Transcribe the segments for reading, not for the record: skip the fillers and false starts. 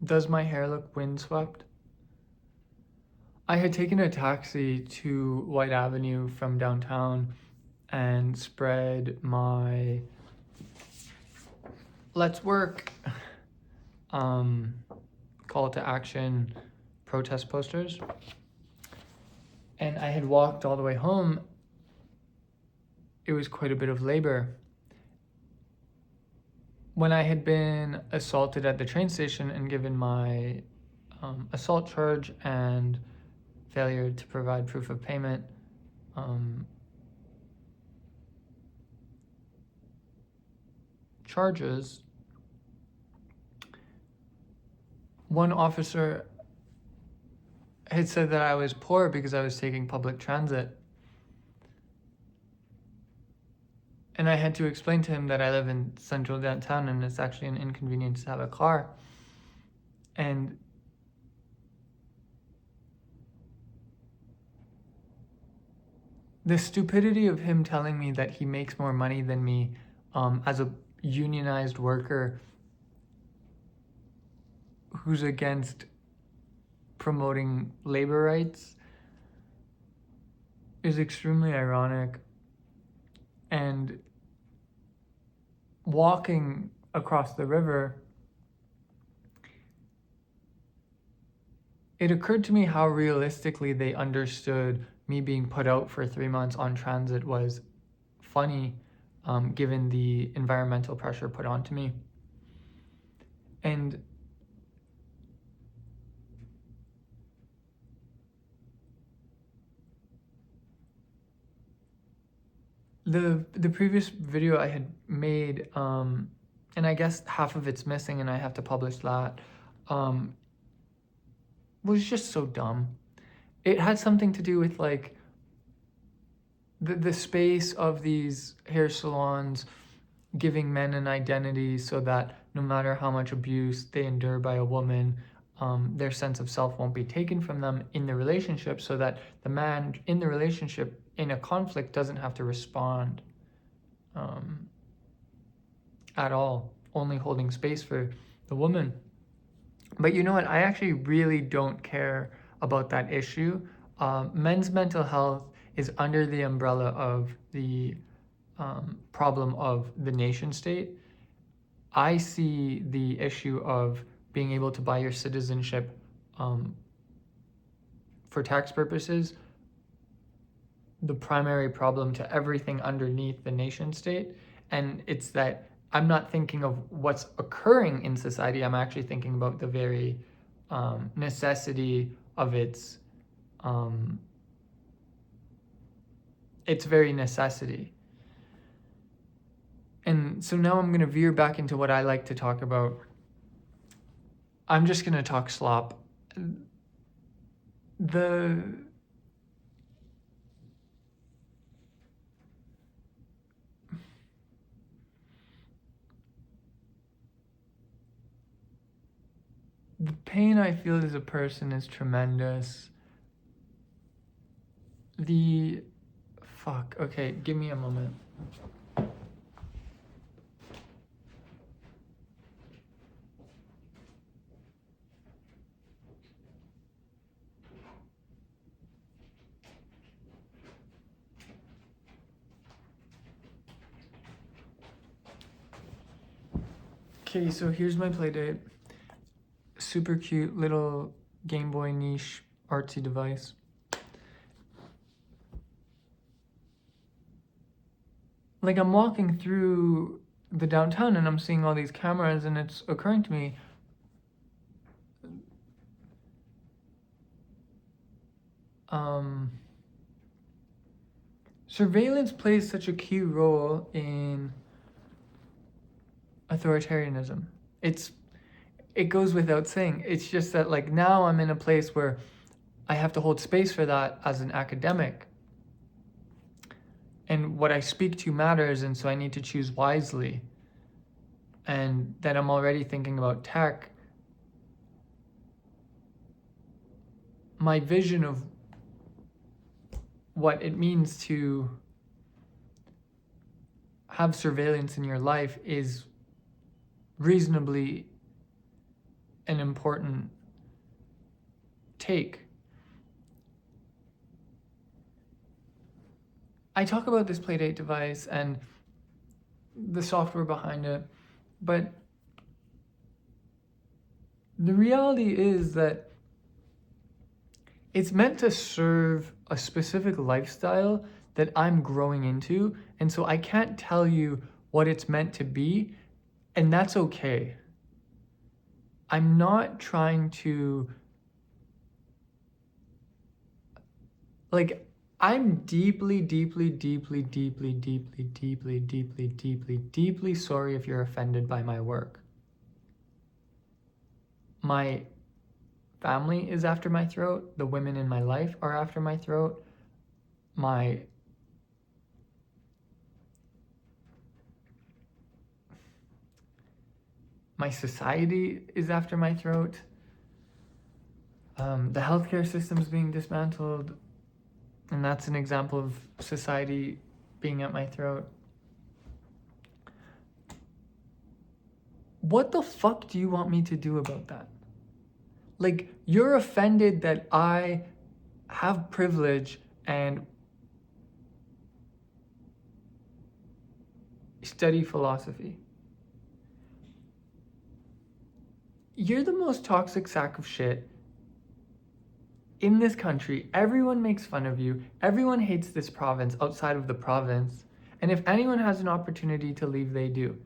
Does my hair look windswept? I had taken a taxi to White Avenue from downtown and spread my Let's Work um, call to action protest posters. And I had walked all the way home. It was quite a bit of labor. When I had been assaulted at the train station and given my assault charge and failure to provide proof of payment, charges, one officer had said that I was poor because I was taking public transit. And I had to explain to him that I live in central downtown and it's actually an inconvenience to have a car. And the stupidity of him telling me that he makes more money than me as a unionized worker who's against promoting labor rights is extremely ironic. And walking across the river, it occurred to me how realistically they understood me being put out for 3 months on transit was funny, given the environmental pressure put onto me. And the previous video I had made, and I guess half of it's missing and I have to publish that, was just so dumb. It had something to do with like the space of these hair salons giving men an identity so that no matter how much abuse they endure by a woman, their sense of self won't be taken from them in the relationship, so that the man in the relationship in a conflict doesn't have to respond at all, only holding space for the woman. But you know what? I actually really don't care about that issue. Men's mental health is under the umbrella of the problem of the nation state. I see the issue of being able to buy your citizenship for tax purposes the primary problem to everything underneath the nation state. And it's that I'm not thinking of what's occurring in society. I'm actually thinking about the very necessity of its very necessity. And so now I'm going to veer back into what I like to talk about. I'm just going to talk slop. The pain I feel as a person is tremendous. Okay, give me a moment. Okay, so here's my play date. Super cute little Game Boy niche artsy device. Like, I'm walking through the downtown and I'm seeing all these cameras and it's occurring to me, surveillance plays such a key role in authoritarianism. It goes without saying. It's just that, like, now I'm in a place where I have to hold space for that as an academic. And what I speak to matters, and so I need to choose wisely. And that I'm already thinking about tech. My vision of what it means to have surveillance in your life is reasonably an important take. I talk about this Playdate device and the software behind it, but the reality is that it's meant to serve a specific lifestyle that I'm growing into, and so I can't tell you what it's meant to be, and that's okay. I'm not trying to, like, I'm deeply, deeply, deeply, deeply, deeply, deeply, deeply, deeply, deeply sorry if you're offended by my work. My family is after my throat. The women in my life are after my throat. My society is after my throat. The healthcare system's being dismantled, and that's an example of society being at my throat. What the fuck do you want me to do about that? Like, you're offended that I have privilege and study philosophy. You're the most toxic sack of shit in this country. Everyone makes fun of you. Everyone hates this province outside of the province. And if anyone has an opportunity to leave, they do.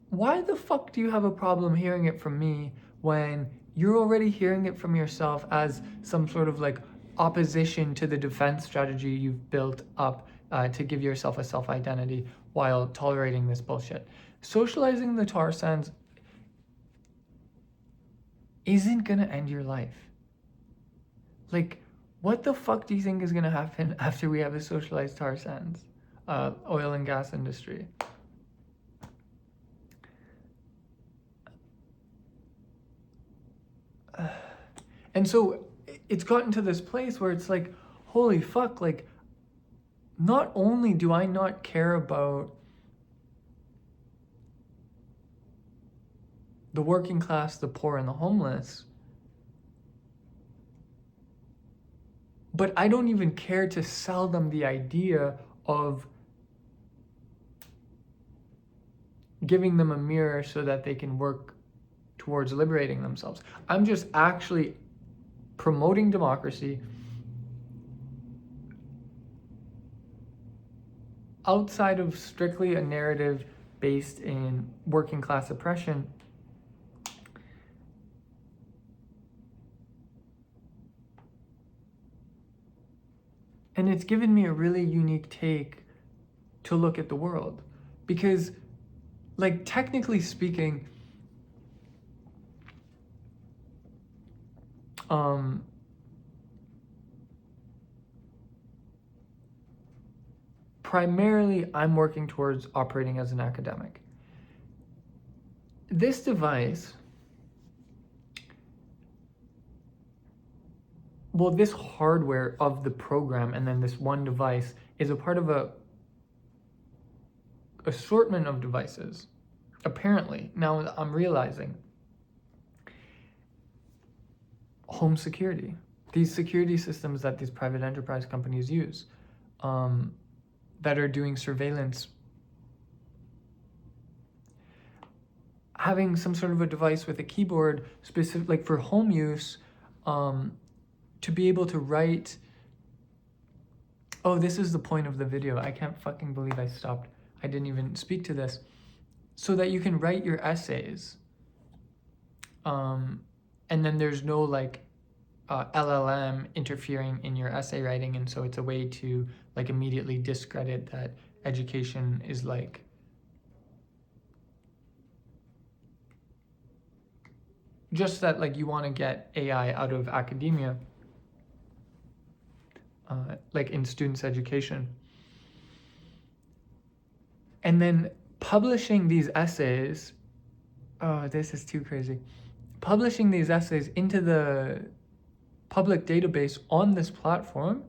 Why the fuck do you have a problem hearing it from me when you're already hearing it from yourself as some sort of like opposition to the defense strategy you've built up to give yourself a self-identity while tolerating this bullshit? Socializing the tar sands isn't gonna end your life. Like, what the fuck do you think is gonna happen after we have a socialized tar sands, oil and gas industry? And so it's gotten to this place where it's like, holy fuck, like, not only do I not care about the working class, the poor, and the homeless, but I don't even care to sell them the idea of giving them a mirror so that they can work towards liberating themselves. I'm just actually promoting democracy outside of strictly a narrative based in working class oppression. And it's given me a really unique take to look at the world. Because, like, technically speaking, primarily I'm working towards operating as an academic. This device, well, this hardware of the program and then this one device is a part of a assortment of devices, apparently. Now I'm realizing home security, these security systems that these private enterprise companies use, that are doing surveillance, having some sort of a device with a keyboard specific, like for home use, to be able to write. Oh, this is the point of the video. I can't fucking believe I stopped. I didn't even speak to this. So that you can write your essays. And then there's no like LLM interfering in your essay writing. And so it's a way to like immediately discredit that education is like just that like you want to get AI out of academia, like in students' education. And then publishing these essays, oh, this is too crazy. Publishing these essays into the public database on this platform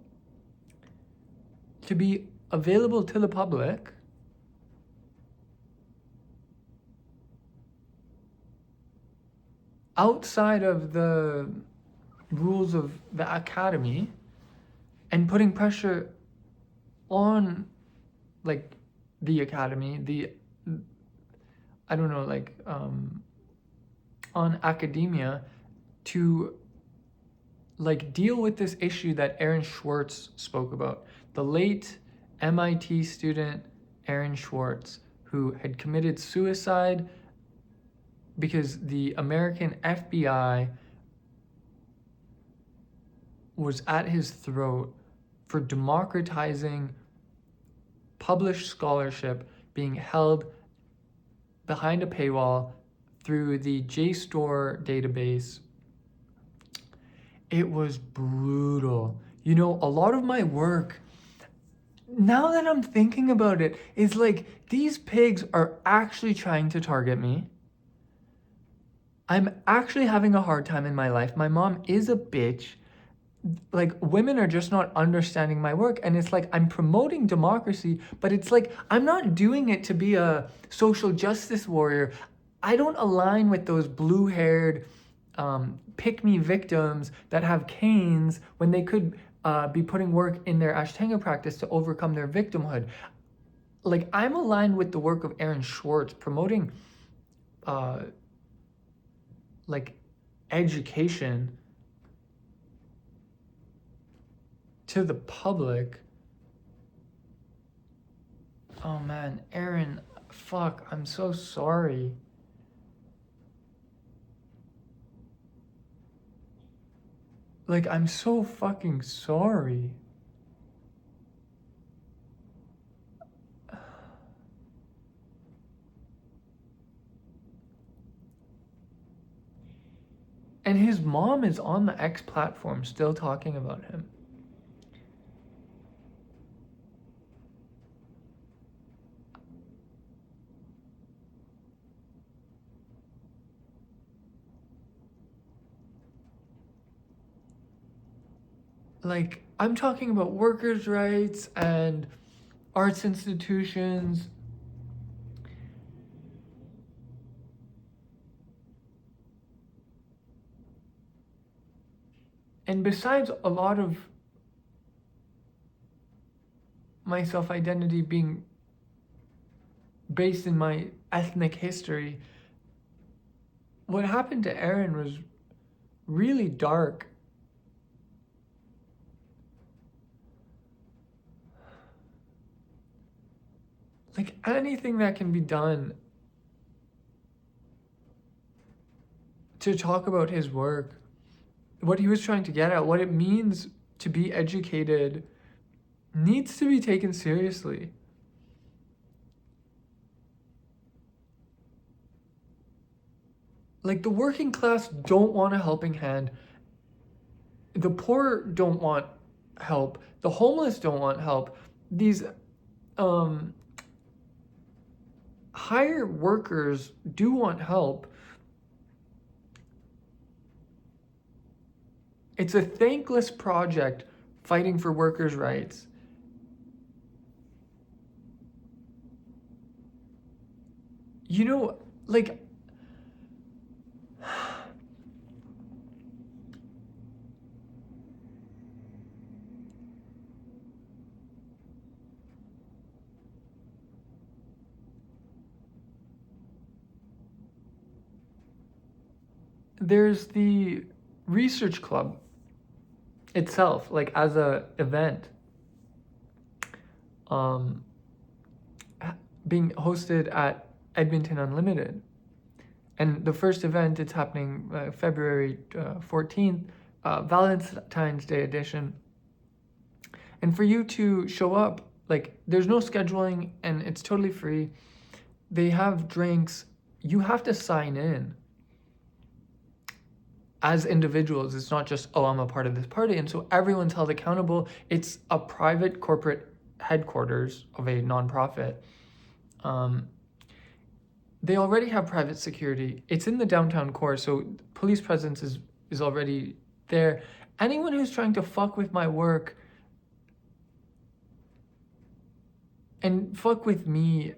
to be available to the public outside of the rules of the academy and putting pressure on like the academy, the I don't know, like on academia to like deal with this issue that Aaron Swartz spoke about. The late MIT student Aaron Swartz, who had committed suicide because the American FBI was at his throat for democratizing published scholarship being held behind a paywall through the JSTOR database. It was brutal. You know, a lot of my work, now that I'm thinking about it, is like these pigs are actually trying to target me. I'm actually having a hard time in my life. My mom is a bitch. Like, women are just not understanding my work, and it's like I'm promoting democracy, but it's like I'm not doing it to be a social justice warrior. I don't align with those blue-haired pick-me victims that have canes when they could be putting work in their Ashtanga practice to overcome their victimhood. Like, I'm aligned with the work of Aaron Swartz, promoting like education to the public. Oh man, Aaron, fuck, I'm so sorry. Like, I'm so fucking sorry. And his mom is on the X platform still talking about him. Like, I'm talking about workers' rights and arts institutions. And besides a lot of my self-identity being based in my ethnic history, what happened to Aaron was really dark. Like, anything that can be done to talk about his work, what he was trying to get at, what it means to be educated, needs to be taken seriously. Like, the working class don't want a helping hand. The poor don't want help. The homeless don't want help. These higher workers do want help. It's a thankless project fighting for workers' rights. You know, like, there's the research club itself, like as a event, being hosted at Edmonton Unlimited. And the first event, it's happening February 14th, Valentine's Day edition. And for you to show up, like, there's no scheduling and it's totally free. They have drinks. You have to sign in as individuals. It's not just, oh, I'm a part of this party. And so everyone's held accountable. It's a private corporate headquarters of a nonprofit. They already have private security. It's in the downtown core, so police presence is already there. Anyone who's trying to fuck with my work and fuck with me